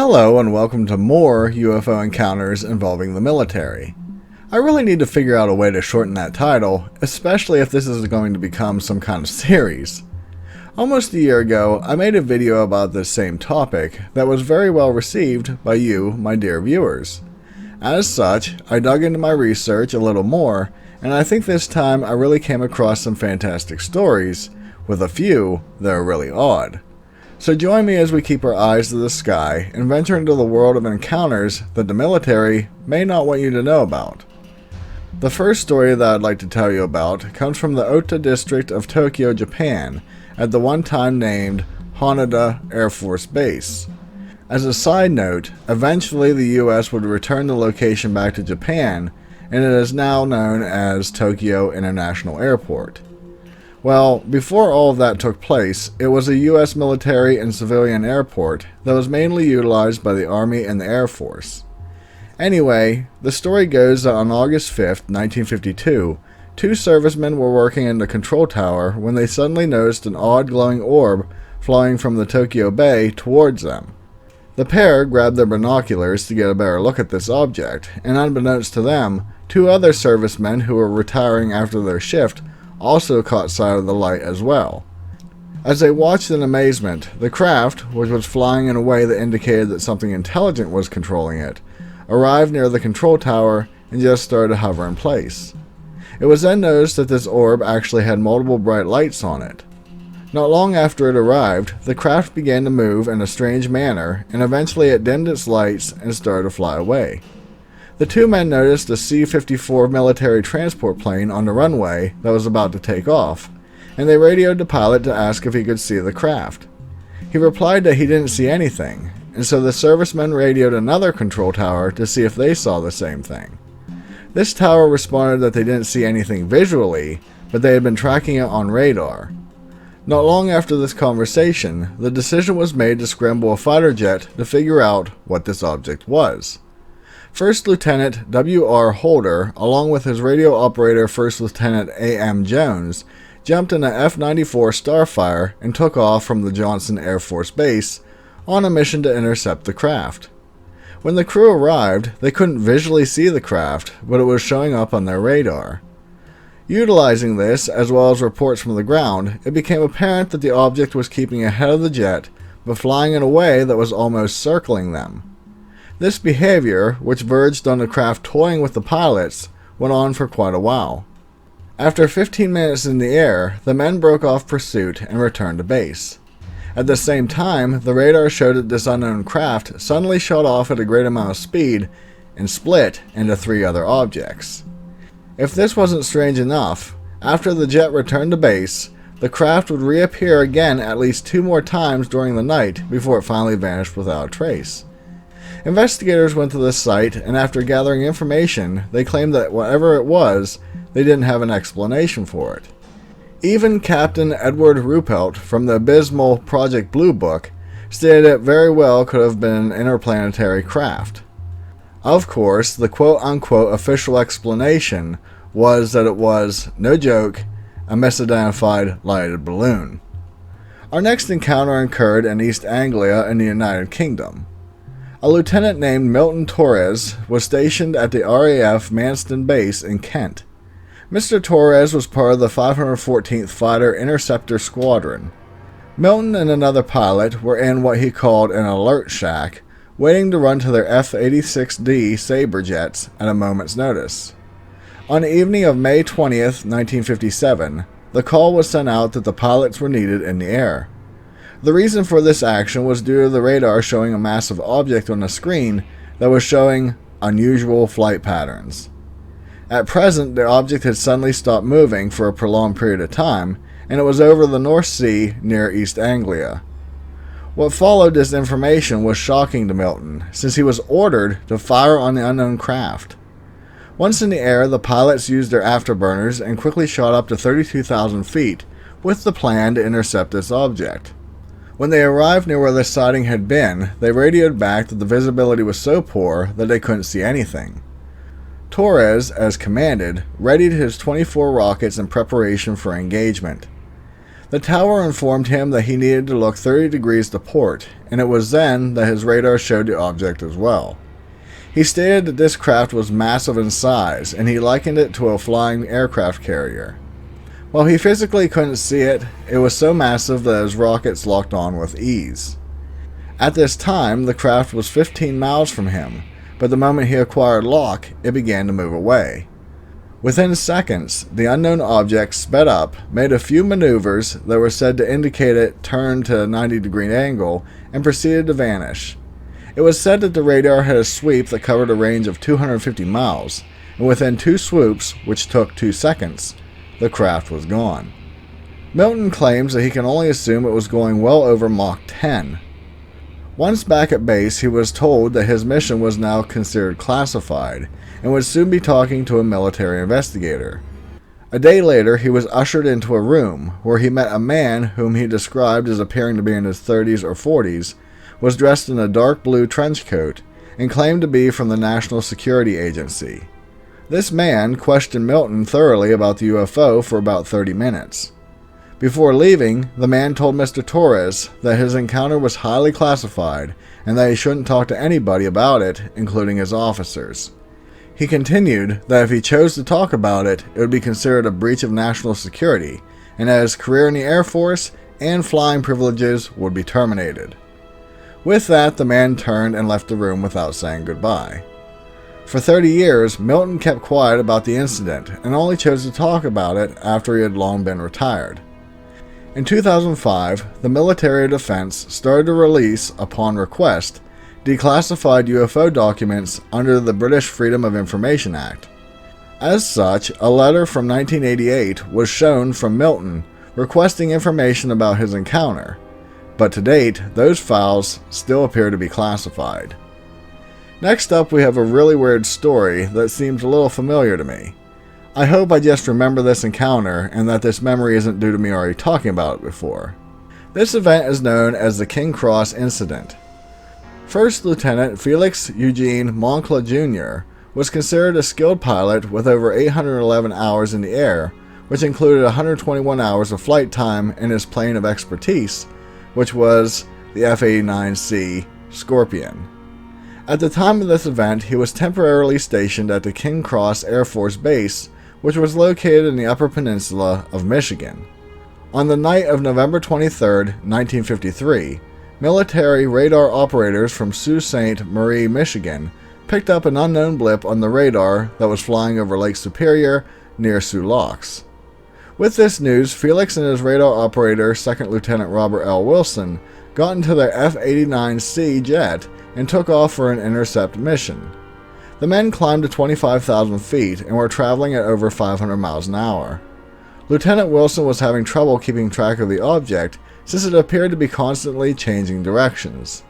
Hello and welcome to more UFO encounters involving the military. I really need to figure out a way to shorten that title, especially if this is going to become some kind of series. Almost a year ago, I made a video about this same topic that was very well received by you, my dear viewers. As such, I dug into my research a little more, and I think this time I really came across some fantastic stories, with a few that are really odd. So join me as we keep our eyes to the sky and venture into the world of encounters that the military may not want you to know about. The first story that I'd like to tell you about comes from the Ota district of Tokyo, Japan, at the one time named Haneda Air Force Base. As a side note, eventually the US would return the location back to Japan, and it is now known as Tokyo International Airport. Well, before all of that took place, it was a US military and civilian airport that was mainly utilized by the Army and the Air Force. Anyway, the story goes that on August 5th, 1952, two servicemen were working in the control tower when they suddenly noticed an odd glowing orb flying from the Tokyo Bay towards them. The pair grabbed their binoculars to get a better look at this object, and unbeknownst to them, two other servicemen who were retiring after their shift also caught sight of the light as well. As they watched in amazement, the craft, which was flying in a way that indicated that something intelligent was controlling it, arrived near the control tower and just started to hover in place. It was then noticed that this orb actually had multiple bright lights on it. Not long after it arrived, the craft began to move in a strange manner, and eventually it dimmed its lights and started to fly away. The two men noticed a C-54 military transport plane on the runway that was about to take off, and they radioed the pilot to ask if he could see the craft. He replied that he didn't see anything, and so the servicemen radioed another control tower to see if they saw the same thing. This tower responded that they didn't see anything visually, but they had been tracking it on radar. Not long after this conversation, the decision was made to scramble a fighter jet to figure out what this object was. First Lieutenant W.R. Holder, along with his radio operator First Lieutenant A.M. Jones, jumped in a F-94 Starfire and took off from the Johnson Air Force Base on a mission to intercept the craft. When the crew arrived, they couldn't visually see the craft, but it was showing up on their radar. Utilizing this, as well as reports from the ground, it became apparent that the object was keeping ahead of the jet, but flying in a way that was almost circling them. This behavior, which verged on the craft toying with the pilots, went on for quite a while. After 15 minutes in the air, the men broke off pursuit and returned to base. At the same time, the radar showed that this unknown craft suddenly shot off at a great amount of speed and split into three other objects. If this wasn't strange enough, after the jet returned to base, the craft would reappear again at least two more times during the night before it finally vanished without a trace. Investigators went to the site, and after gathering information, they claimed that whatever it was, they didn't have an explanation for it. Even Captain Edward Ruppelt from the abysmal Project Blue Book stated it very well could have been an interplanetary craft. Of course, the quote-unquote official explanation was that it was, no joke, a misidentified lighted balloon. Our next encounter occurred in East Anglia in the United Kingdom. A lieutenant named Milton Torres was stationed at the RAF Manston Base in Kent. Mr. Torres was part of the 514th Fighter Interceptor Squadron. Milton and another pilot were in what he called an alert shack, waiting to run to their F-86D Sabre jets at a moment's notice. On the evening of May 20th, 1957, the call was sent out that the pilots were needed in the air. The reason for this action was due to the radar showing a massive object on the screen that was showing unusual flight patterns. At present, the object had suddenly stopped moving for a prolonged period of time, and it was over the North Sea near East Anglia. What followed this information was shocking to Milton, since he was ordered to fire on the unknown craft. Once in the air, the pilots used their afterburners and quickly shot up to 32,000 feet, with the plan to intercept this object. When they arrived near where the sighting had been, they radioed back that the visibility was so poor that they couldn't see anything. Torres, as commanded, readied his 24 rockets in preparation for engagement. The tower informed him that he needed to look 30 degrees to port, and it was then that his radar showed the object as well. He stated that this craft was massive in size, and he likened it to a flying aircraft carrier. While he physically couldn't see it, it was so massive that his rockets locked on with ease. At this time, the craft was 15 miles from him, but the moment he acquired lock, it began to move away. Within seconds, the unknown object sped up, made a few maneuvers that were said to indicate it turned to a 90-degree angle, and proceeded to vanish. It was said that the radar had a sweep that covered a range of 250 miles, and within 2 swoops, which took 2 seconds, the craft was gone. Milton claims that he can only assume it was going well over Mach 10. Once back at base, he was told that his mission was now considered classified, and would soon be talking to a military investigator. A day later, he was ushered into a room, where he met a man whom he described as appearing to be in his 30s or 40s, was dressed in a dark blue trench coat, and claimed to be from the National Security Agency. This man questioned Milton thoroughly about the UFO for about 30 minutes. Before leaving, the man told Mr. Torres that his encounter was highly classified and that he shouldn't talk to anybody about it, including his officers. He continued that if he chose to talk about it, it would be considered a breach of national security, and that his career in the Air Force and flying privileges would be terminated. With that, the man turned and left the room without saying goodbye. For 30 years, Milton kept quiet about the incident and only chose to talk about it after he had long been retired. In 2005, the Military of Defense started to release, upon request, declassified UFO documents under the British Freedom of Information Act. As such, a letter from 1988 was shown from Milton requesting information about his encounter, but to date, those files still appear to be classified. Next up, we have a really weird story that seems a little familiar to me. I hope I just remember this encounter and that this memory isn't due to me already talking about it before. This event is known as the King Cross Incident. First Lieutenant Felix Eugene Moncla Jr. was considered a skilled pilot with over 811 hours in the air, which included 121 hours of flight time in his plane of expertise, which was the F-89C Scorpion. At the time of this event, he was temporarily stationed at the King Cross Air Force Base, which was located in the Upper Peninsula of Michigan. On the night of November 23, 1953, military radar operators from Sault Ste. Marie, Michigan, picked up an unknown blip on the radar that was flying over Lake Superior near Sioux Locks. With this news, Felix and his radar operator, 2nd Lieutenant Robert L. Wilson, got into their F-89C jet and took off for an intercept mission. The men climbed to 25,000 feet and were traveling at over 500 miles an hour. Lieutenant Wilson was having trouble keeping track of the object since it appeared to be constantly changing directions.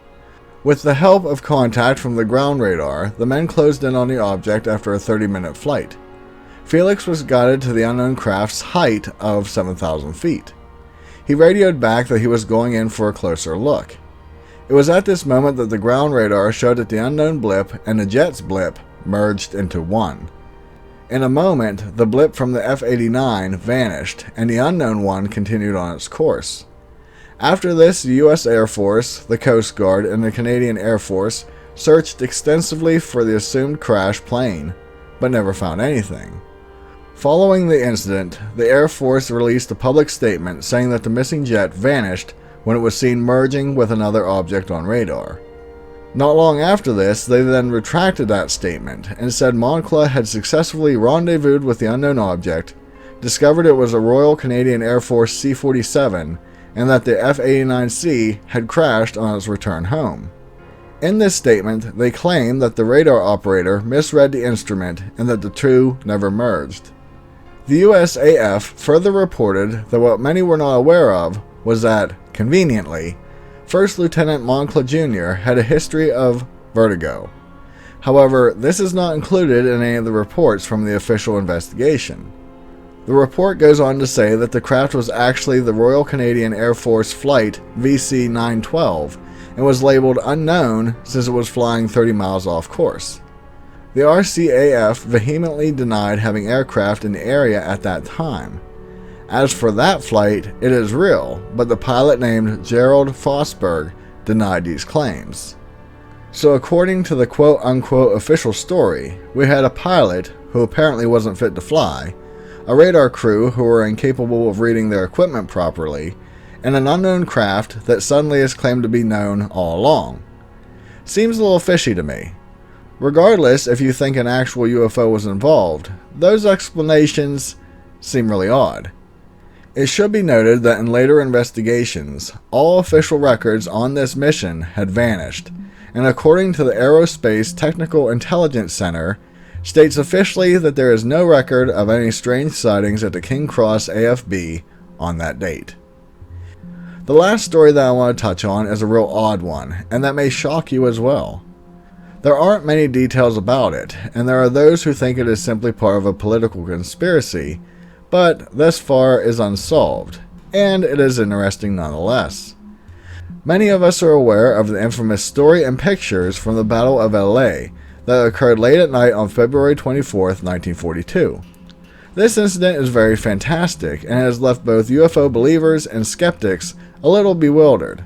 With the help of contact from the ground radar, the men closed in on the object after a 30-minute flight. Felix was guided to the unknown craft's height of 7,000 feet. He radioed back that he was going in for a closer look. It was at this moment that the ground radar showed that the unknown blip and the jet's blip merged into one. In a moment, the blip from the F-89 vanished, and the unknown one continued on its course. After this, the U.S. Air Force, the Coast Guard, and the Canadian Air Force searched extensively for the assumed crash plane, but never found anything. Following the incident, the Air Force released a public statement saying that the missing jet vanished when it was seen merging with another object on radar. Not long after this, they then retracted that statement and said Moncla had successfully rendezvoused with the unknown object, discovered it was a Royal Canadian Air Force C-47, and that the F-89C had crashed on its return home. In this statement, they claimed that the radar operator misread the instrument and that the two never merged. The USAF further reported that what many were not aware of was that, conveniently, 1st Lieutenant Moncla Jr. had a history of vertigo. However, this is not included in any of the reports from the official investigation. The report goes on to say that the craft was actually the Royal Canadian Air Force Flight VC-912 and was labeled unknown since it was flying 30 miles off course. The RCAF vehemently denied having aircraft in the area at that time. As for that flight, it is real, but the pilot named Gerald Fosberg denied these claims. So according to the quote-unquote official story, we had a pilot who apparently wasn't fit to fly, a radar crew who were incapable of reading their equipment properly, and an unknown craft that suddenly is claimed to be known all along. Seems a little fishy to me. Regardless if you think an actual UFO was involved, those explanations seem really odd. It should be noted that in later investigations, all official records on this mission had vanished, and according to the Aerospace Technical Intelligence Center, states officially that there is no record of any strange sightings at the King Cross AFB on that date. The last story that I want to touch on is a real odd one, and that may shock you as well. There aren't many details about it, and there are those who think it is simply part of a political conspiracy, but thus far is unsolved, and it is interesting nonetheless. Many of us are aware of the infamous story and pictures from the Battle of LA that occurred late at night on February 24, 1942. This incident is very fantastic and has left both UFO believers and skeptics a little bewildered.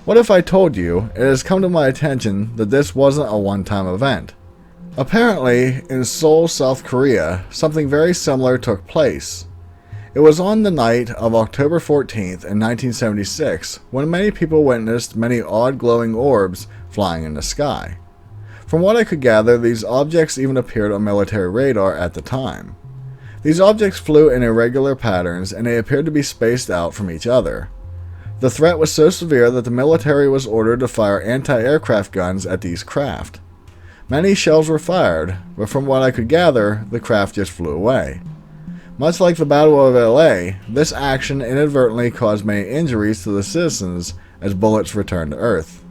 What if I told you it has come to my attention that this wasn't a one-time event? Apparently, in Seoul, South Korea, something very similar took place. It was on the night of October 14th in 1976 when many people witnessed many odd glowing orbs flying in the sky. From what I could gather, these objects even appeared on military radar at the time. These objects flew in irregular patterns and they appeared to be spaced out from each other. The threat was so severe that the military was ordered to fire anti-aircraft guns at these craft. Many shells were fired, but from what I could gather, the craft just flew away. Much like the Battle of LA, this action inadvertently caused many injuries to the citizens as bullets returned to Earth.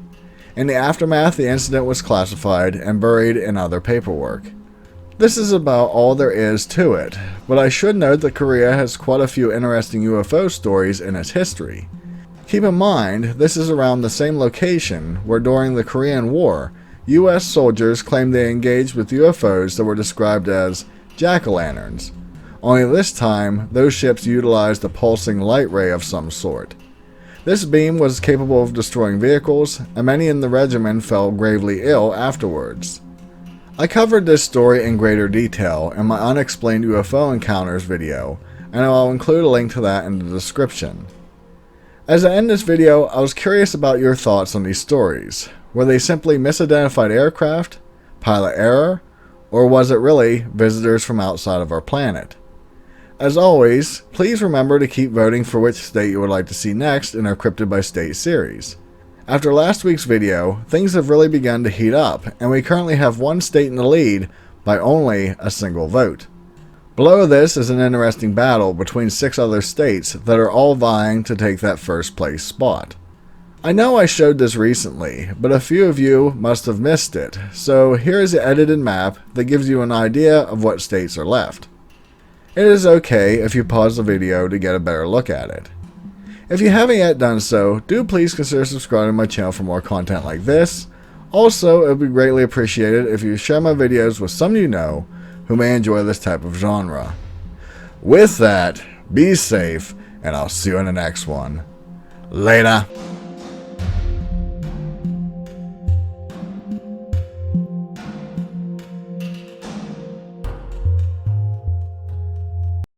In the aftermath, the incident was classified and buried in other paperwork. This is about all there is to it, but I should note that Korea has quite a few interesting UFO stories in its history. Keep in mind, this is around the same location where during the Korean War, US soldiers claimed they engaged with UFOs that were described as jack-o'-lanterns. Only this time, those ships utilized a pulsing light ray of some sort. This beam was capable of destroying vehicles, and many in the regiment fell gravely ill afterwards. I covered this story in greater detail in my Unexplained UFO Encounters video, and I'll include a link to that in the description. As I end this video, I was curious about your thoughts on these stories. Were they simply misidentified aircraft, pilot error, or was it really visitors from outside of our planet? As always, please remember to keep voting for which state you would like to see next in our Cryptid by State series. After last week's video, things have really begun to heat up, and we currently have one state in the lead by only a single vote. Below this is an interesting battle between 6 other states that are all vying to take that first place spot. I know I showed this recently, but a few of you must have missed it, so here is an edited map that gives you an idea of what states are left. It is okay if you pause the video to get a better look at it. If you haven't yet done so, do please consider subscribing to my channel for more content like this. Also, it would be greatly appreciated if you share my videos with some you know who may enjoy this type of genre. With that, be safe, and I'll see you in the next one. Later.